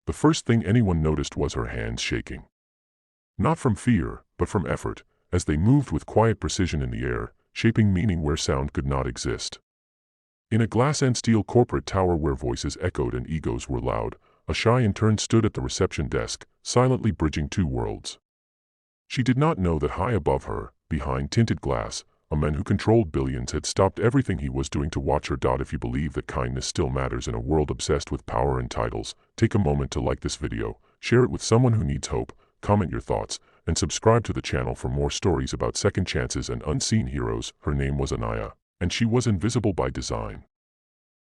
The first thing anyone noticed was her hands shaking. Not from fear, but from effort, as they moved with quiet precision in the air, shaping meaning where sound could not exist. In a glass and steel corporate tower where voices echoed and egos were loud, a shy intern stood at the reception desk, silently bridging two worlds. She did not know that high above her, behind tinted glass, a man who controlled billions had stopped everything he was doing to watch her. If you believe that kindness still matters in a world obsessed with power and titles, take a moment to like this video, share it with someone who needs hope, comment your thoughts, and subscribe to the channel for more stories about second chances and unseen heroes. Her name was Anaya, and she was invisible by design.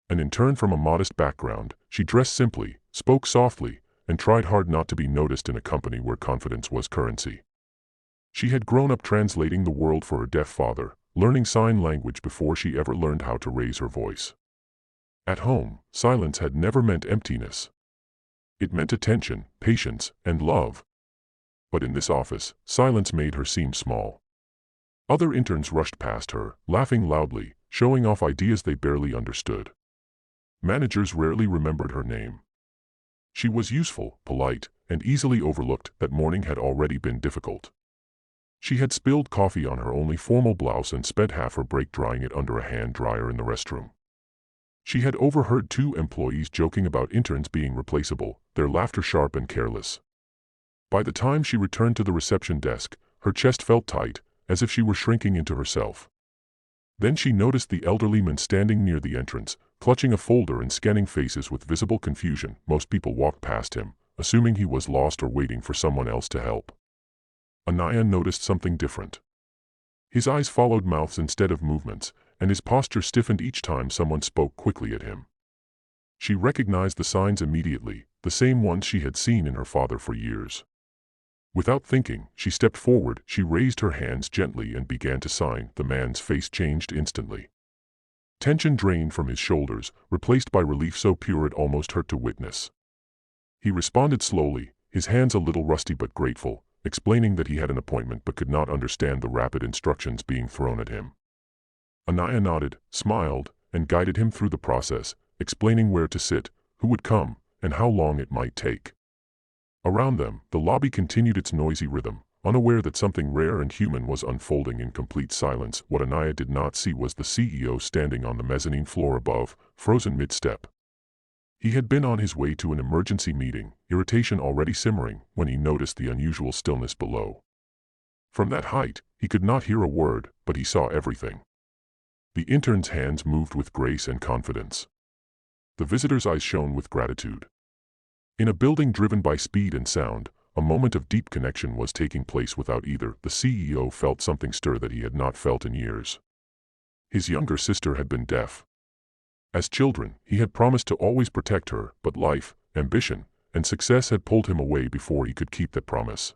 An intern from a modest background, she dressed simply, spoke softly, and tried hard not to be noticed in a company where confidence was currency. She had grown up translating the world for her deaf father, learning sign language before she ever learned how to raise her voice. At home, silence had never meant emptiness. It meant attention, patience, and love. But in this office, silence made her seem small. Other interns rushed past her, laughing loudly, showing off ideas they barely understood. Managers rarely remembered her name. She was useful, polite, and easily overlooked. That morning had already been difficult. She had spilled coffee on her only formal blouse and spent half her break drying it under a hand dryer in the restroom. She had overheard two employees joking about interns being replaceable, their laughter sharp and careless. By the time she returned to the reception desk, her chest felt tight, as if she were shrinking into herself. Then she noticed the elderly man standing near the entrance, clutching a folder and scanning faces with visible confusion. Most people walked past him, assuming he was lost or waiting for someone else to help. Anaya noticed something different. His eyes followed mouths instead of movements, and his posture stiffened each time someone spoke quickly at him. She recognized the signs immediately, the same ones she had seen in her father for years. Without thinking, she stepped forward. She raised her hands gently and began to sign. The man's face changed instantly. Tension drained from his shoulders, replaced by relief so pure it almost hurt to witness. He responded slowly, his hands a little rusty but grateful, explaining that he had an appointment but could not understand the rapid instructions being thrown at him. Anaya nodded, smiled, and guided him through the process, explaining where to sit, who would come, and how long it might take. Around them, the lobby continued its noisy rhythm, unaware that something rare and human was unfolding in complete silence. What Anaya did not see was the CEO standing on the mezzanine floor above, frozen mid-step. He had been on his way to an emergency meeting, irritation already simmering, when he noticed the unusual stillness below. From that height, he could not hear a word, but he saw everything. The intern's hands moved with grace and confidence. The visitor's eyes shone with gratitude. In a building driven by speed and sound, a moment of deep connection was taking place without either. The CEO felt something stir that he had not felt in years. His younger sister had been deaf. As children, he had promised to always protect her, but life, ambition, and success had pulled him away before he could keep that promise.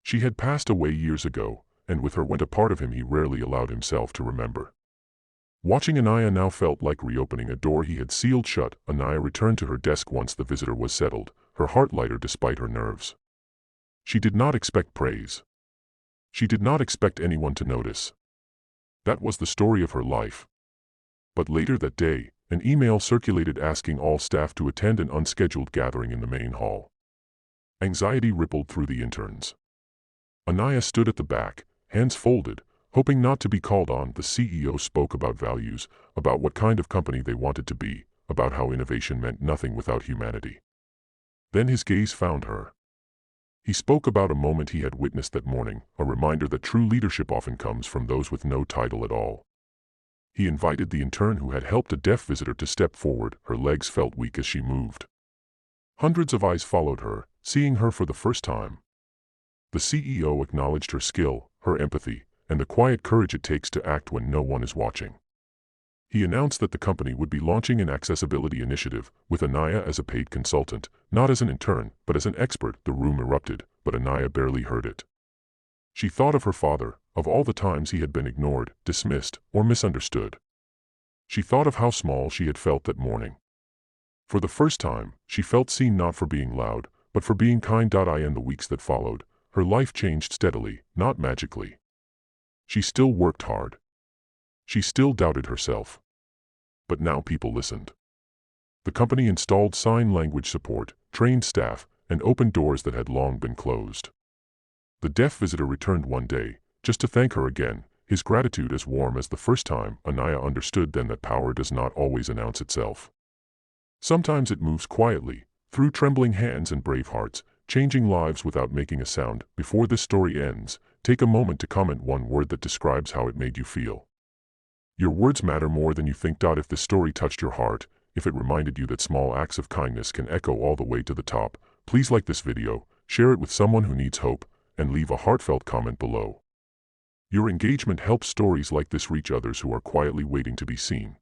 She had passed away years ago, and with her went a part of him he rarely allowed himself to remember. Watching Anaya now felt like reopening a door he had sealed shut. Anaya returned to her desk once the visitor was settled, her heart lighter despite her nerves. She did not expect praise. She did not expect anyone to notice. That was the story of her life. But later that day, an email circulated asking all staff to attend an unscheduled gathering in the main hall. Anxiety rippled through the interns. Anaya stood at the back, hands folded, hoping not to be called on. The CEO spoke about values, about what kind of company they wanted to be, about how innovation meant nothing without humanity. Then his gaze found her. He spoke about a moment he had witnessed that morning, a reminder that true leadership often comes from those with no title at all. He invited the intern who had helped a deaf visitor to step forward. Her legs felt weak as she moved. Hundreds of eyes followed her, seeing her for the first time. The CEO acknowledged her skill, her empathy, and the quiet courage it takes to act when no one is watching. He announced that the company would be launching an accessibility initiative, with Anaya as a paid consultant, not as an intern, but as an expert. The room erupted, but Anaya barely heard it. She thought of her father, of all the times he had been ignored, dismissed, or misunderstood. She thought of how small she had felt that morning. For the first time, she felt seen, not for being loud, but for being kind. In the weeks that followed, her life changed steadily, not magically. She still worked hard. She still doubted herself. But now people listened. The company installed sign language support, trained staff, and opened doors that had long been closed. The deaf visitor returned one day, just to thank her again, his gratitude as warm as the first time. Anaya understood then that power does not always announce itself. Sometimes it moves quietly, through trembling hands and brave hearts, changing lives without making a sound. Before this story ends, take a moment to comment one word that describes how it made you feel. Your words matter more than you think. If this story touched your heart, if it reminded you that small acts of kindness can echo all the way to the top, please like this video, share it with someone who needs hope, and leave a heartfelt comment below. Your engagement helps stories like this reach others who are quietly waiting to be seen.